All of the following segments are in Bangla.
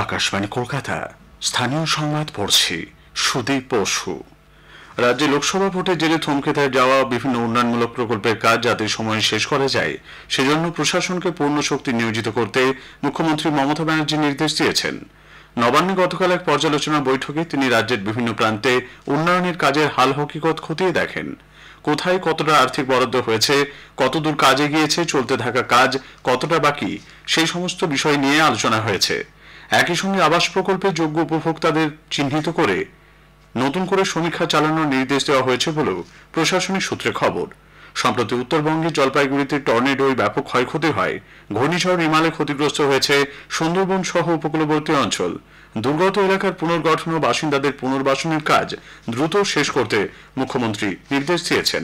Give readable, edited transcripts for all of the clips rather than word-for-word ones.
আকাশবাণী কলকাতা স্থানীয় সংবাদ পড়ছি সুদীপ বসু। রাজ্যে লোকসভা ভোটে জেরে থমকে যাওয়া বিভিন্ন উন্নয়নমূলক প্রকল্পের কাজ যাতে সময়ে শেষ করা যায় সেজন্য প্রশাসনকে পূর্ণ শক্তি নিয়োজিত করতে মুখ্যমন্ত্রী মমতা ব্যানার্জি নির্দেশ দিয়েছেন। নবান্নে গতকাল এক পর্যালোচনা বৈঠকে তিনি রাজ্যের বিভিন্ন প্রান্তে উন্নয়নের কাজের হাল হকিকত খতিয়ে দেখেন। কোথায় কতটা আর্থিক বরাদ্দ হয়েছে, কতদূর কাজ এগিয়েছে, চলতে থাকা কাজ কতটা বাকি, সেই সমস্ত বিষয় নিয়ে আলোচনা হয়েছে। একই সঙ্গে আবাস প্রকল্পে যোগ্য উপভোক্তাদের চিহ্নিত করে নতুন করে সমীক্ষা চালানোর নির্দেশ দেওয়া হয়েছে বলেও প্রশাসনিক সূত্রে খবর। সম্প্রতি উত্তরবঙ্গের জলপাইগুড়িতে টর্নেডোয় ব্যাপক ক্ষয়ক্ষতি হয়। ঘূর্ণিঝড় রিমালে ক্ষতিগ্রস্ত হয়েছে সুন্দরবন সহ উপকূলবর্তী অঞ্চল। দুর্গত এলাকার পুনর্গঠন ও বাসিন্দাদের পুনর্বাসনের কাজ দ্রুত শেষ করতে মুখ্যমন্ত্রী নির্দেশ দিয়েছেন।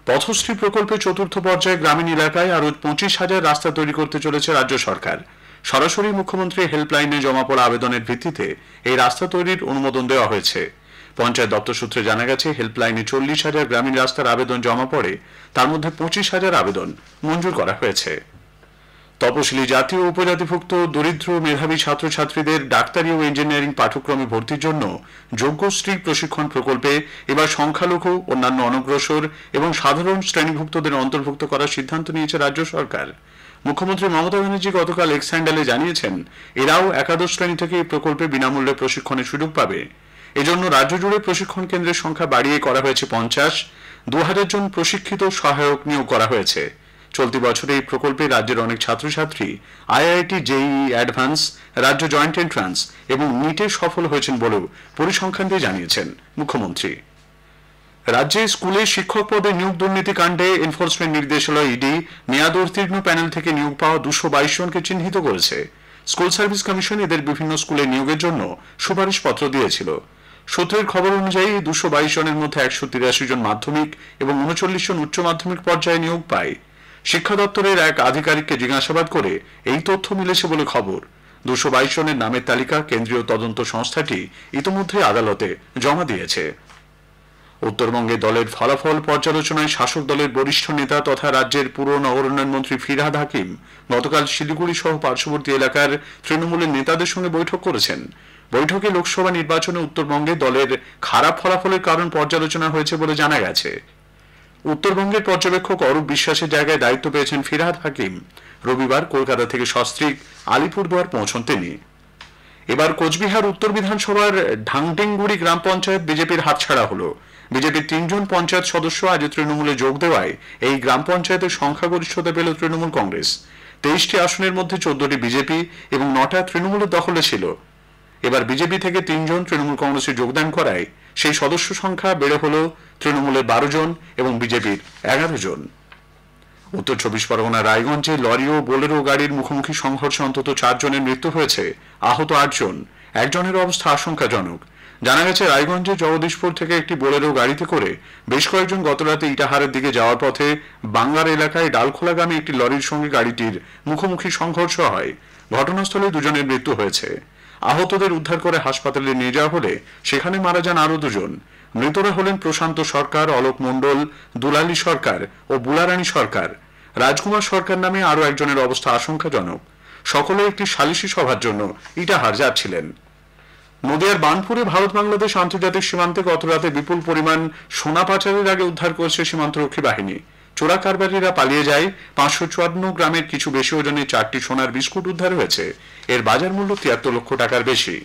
পথশ্রী প্রকল্পে চতুর্থ পর্যায়ে গ্রামীণ এলাকায় আরও 25,000 রাস্তা তৈরি করতে চলেছে রাজ্য সরকার। সরাসরি মুখ্যমন্ত্রী হেল্পলাইনে জমা পড়া আবেদনের ভিত্তিতে এই রাস্তা তৈরির অনুমোদন দেওয়া হয়েছে। পঞ্চায়েত দপ্তর সূত্রে জানা গেছে, হেল্পলাইনে 40,000 গ্রামীণ রাস্তার আবেদন জমা পড়ে, তার মধ্যে 25,000 আবেদন মঞ্জুর করা হয়েছে। তপশিলি জাতি ও উপজাতিভুক্ত দরিদ্র মেধাবী ছাত্রছাত্রীদের ডাক্তারি ও ইঞ্জিনিয়ারিং পাঠ্যক্রমে ভর্তির জন্য যোগ্যশ্রী প্রশিক্ষণ প্রকল্পে এবার সংখ্যালঘু, অন্যান্য অনগ্রসর এবং সাধারণ শ্রেণীভুক্তদের অন্তর্ভুক্ত করার সিদ্ধান্ত নিয়েছে রাজ্য সরকার। মুখ্যমন্ত্রী মমতা ব্যানার্জি গতকাল এক্স হ্যান্ডেলে জানিয়েছেন, এরাও একাদশ শ্রেণী থেকে এই প্রকল্পে বিনামূল্যে প্রশিক্ষণের সুযোগ পাবে। এজন্য রাজ্য জুড়ে প্রশিক্ষণ কেন্দ্রের সংখ্যা বাড়িয়ে করা হয়েছে 50। 2000 জন প্রশিক্ষিত সহায়ক নিয়োগ করা হয়েছে। চলতি বছরে এই প্রকল্পে রাজ্যের অনেক ছাত্রছাত্রী আইআইটি, জেইই অ্যাডভান্স, রাজ্য জয়েন্ট এন্ট্রান্স এবং নিটে সফল হয়েছেন বলেও পরিসংখ্যান দিয়ে জানিয়েছেন মুখ্যমন্ত্রী। রাজ্যে স্কুলে শিক্ষক পদে নিয়োগ দুর্নীতি কাণ্ডে এনফোর্সমেন্ট নির্দেশালয় ইডি মেয়াদ উত্তীর্ণ প্যানেল থেকে নিয়োগ পাওয়া 222 জনকে চিহ্নিত করেছে। স্কুল সার্ভিস কমিশন এদের বিভিন্ন স্কুলে নিয়োগের জন্য সুপারিশপত্র দিয়েছিল। সূত্রের খবর অনুযায়ী 222 জনের মধ্যে 183 জন মাধ্যমিক এবং 39 জন উচ্চ মাধ্যমিক পর্যায়ে নিয়োগ পায়। শিক্ষা দপ্তরের এক আধিকারিককে জিজ্ঞাসাবাদ করে এই তথ্য মিলেছে বলে খবর। 222 জনের নামের তালিকা কেন্দ্রীয় তদন্ত সংস্থাটি ইতিমধ্যে আদালতে জমা দিয়েছে। উত্তরবঙ্গে দলের ফলাফল পর্যালোচনায় শাসক দলের বরিষ্ঠ নেতা তথা রাজ্যের পুর নগরোন্নয়ন মন্ত্রী ফিরহাদ হাকিম গতকাল শিলিগুড়ি সহ পার্শ্ববর্তী এলাকার তৃণমূলের নেতাদের সঙ্গে বৈঠক করেছেন। বৈঠকে লোকসভা নির্বাচনে উত্তরবঙ্গে দলের খারাপ ফলাফলের কারণ পর্যালোচনা হয়েছে বলে জানা গেছে। উত্তরবঙ্গের পর্যবেক্ষক অরূপ বিশ্বাসের জায়গায় দায়িত্ব পেয়েছেন ফিরহাদ হাকিম। রবিবার কলকাতা থেকে সস্ত্রীক আলিপুরদুয়ার পৌঁছন তিনি। এবার কোচবিহার উত্তর বিধানসভার ঢাংটিংগুড়ি গ্রাম পঞ্চায়েত বিজেপির হাতছাড়া হলো। বিজেপির 3 জন পঞ্চায়েত সদস্য আজ তৃণমূলে যোগ দেওয়ায় এই গ্রাম পঞ্চায়েতের সংখ্যাগরিষ্ঠতা পেল তৃণমূল কংগ্রেস। 23টি আসনের মধ্যে 14টি বিজেপি এবং 9টা তৃণমূলের দখলে ছিল। এবার বিজেপি থেকে 3 জন তৃণমূল কংগ্রেসে যোগদান করায় সেই সদস্য সংখ্যা বেড়ে হল তৃণমূলের 12 জন এবং বিজেপির 11 জন। উত্তর 24 পরগনা রায়গঞ্জে লরি ও বোলেরো গাড়ির মুখোমুখি সংঘর্ষে অন্তত 4 জনের মৃত্যু হয়েছে, আহত 8 জন। একজনের অবস্থা আশঙ্কাজনক। জানা গেছে, রায়গঞ্জে জগদীশপুর থেকে একটি বোলেরো গাড়িতে করে বেশ কয়েকজন গতরাতে ইটাহারের দিকে যাওয়ার পথে বাংলার এলাকায় ডালখোলাগামী একটি লরির সঙ্গে গাড়িটির মুখোমুখি সংঘর্ষ হয়। ঘটনাস্থলে 2 জনের মৃত্যু হয়েছে। আহতদের উদ্ধার করে হাসপাতালে নিয়ে যাওয়া হলে সেখানে মারা যান আরও 2 জন। মৃতরা হলেন প্রশান্ত সরকার, অলোক মণ্ডল, দুলালী সরকার ও বুলারানী সরকার। রাজকুমার সরকার নামে আরও একজনের অবস্থা আশঙ্কাজনক। সকলে একটি সালিশি সভার জন্য ইটাহার যাচ্ছিলেন। নদিয়ার বার্নপুরে ভারত বাংলাদেশ আন্তর্জাতিক সীমান্তে গতরাতে বিপুল পরিমাণ সোনা পাচারের আগে উদ্ধার করেছে সীমান্তরক্ষী বাহিনী। চোরা কারবারিরা পালিয়ে যায়। 554 গ্রামের কিছু বেশি ওজনের 4টি সোনার বিস্কুট উদ্ধার হয়েছে। এর বাজার মূল্য 73 লক্ষ টাকার বেশি।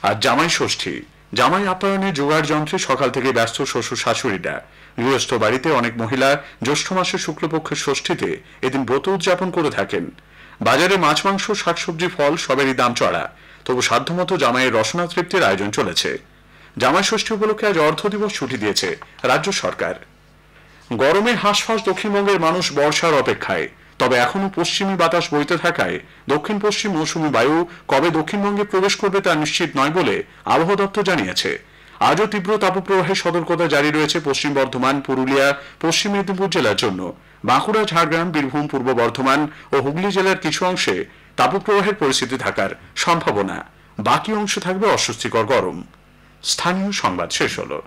আর জামাই ষষ্ঠী, জামাই আপ্যায়নের জোগাড় যন্ত্রে সকাল থেকে ব্যস্ত শ্বশুর শাশুড়িরা। গৃহস্থ বাড়িতে অনেক মহিলা জ্যৈষ্ঠ মাসের শুক্লপক্ষের ষষ্ঠীতে এদিন ব্রত উদযাপন করে থাকেন। বাজারে মাছ, মাংস, শাকসবজি, ফল সবেরই দাম চড়া। তবু সাধ্যমতো জামাইয়ের রসনা তৃপ্তির আয়োজন চলেছে। জামাই ষষ্ঠী উপলক্ষে আজ অর্ধ দিবস ছুটি দিয়েছে রাজ্য সরকার। গরমে হাঁসফাঁস দক্ষিণবঙ্গের মানুষ বর্ষার অপেক্ষায়। তবে এখনো পশ্চিমী বাতাস বইতে থাকায় দক্ষিণ পশ্চিম মৌসুমী বায়ু কবে দক্ষিণবঙ্গে প্রবেশ করবে তা নিশ্চিত নয় বলে আবহাওয়া দপ্তর জানিয়েছে। আজও তীব্র তাপপ্রবাহের সতর্কতা জারি রয়েছে পশ্চিম বর্ধমান, পুরুলিয়া, পশ্চিম মেদিনীপুর জেলার জন্য। বাঁকুড়া, ঝাড়গ্রাম, বীরভূম, পূর্ব বর্ধমান ও হুগলি জেলার কিছু অংশে তাপপ্রবাহের পরিস্থিতি থাকার সম্ভাবনা। বাকি অংশে থাকবে অস্বস্তিকর গরম। স্থানীয় সংবাদ শেষ হলো।